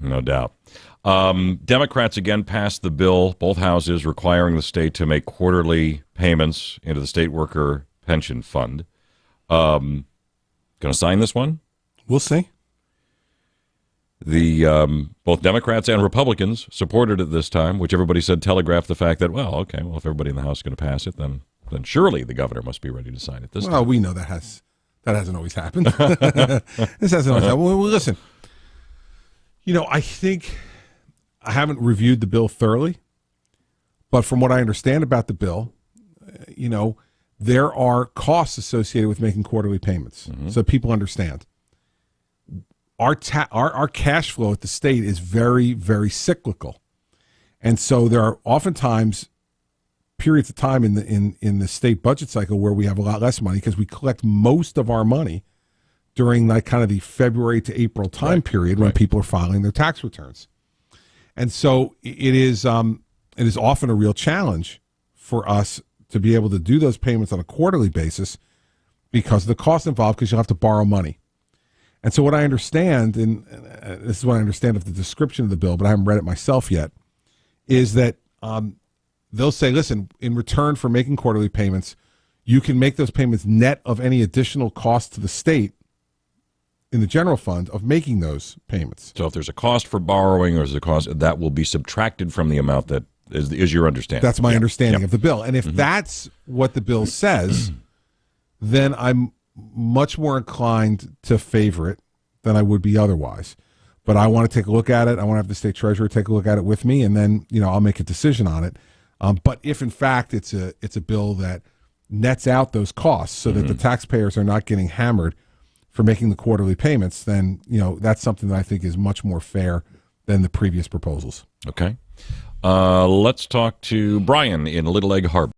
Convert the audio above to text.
No doubt. Democrats again passed the bill, both houses, requiring the state to make quarterly payments into the state worker pension fund. Going to sign this one? We'll see. Both Democrats and Republicans supported it this time, which everybody said telegraphed the fact that, if everybody in the House is going to pass it, then surely the governor must be ready to sign it this time. Well, we know that hasn't always happened. This hasn't always happened. Well, listen, I think I haven't reviewed the bill thoroughly, but from what I understand about the bill, there are costs associated with making quarterly payments, so people understand. Our cash flow at the state is very, very cyclical, and so there are oftentimes periods of time in the state budget cycle where we have a lot less money because we collect most of our money during like kind of the February to April time period when people are filing their tax returns, and so it is often a real challenge for us to be able to do those payments on a quarterly basis because of the cost involved, because you'll have to borrow money. And so what I understand, and this is what I understand of the description of the bill, but I haven't read it myself yet, is that they'll say, listen, in return for making quarterly payments, you can make those payments net of any additional cost to the state in the general fund of making those payments. So if there's a cost for borrowing or there's a cost, that will be subtracted from the amount that is your understanding. That's my understanding of the bill. And if that's what the bill says, then I'm much more inclined to favor it than I would be otherwise. But I want to take a look at it. I want to have the state treasurer take a look at it with me, and then I'll make a decision on it. But if in fact it's a bill that nets out those costs so that the taxpayers are not getting hammered for making the quarterly payments, then that's something that I think is much more fair than the previous proposals. Okay. Let's talk to Brian in Little Egg Harbor.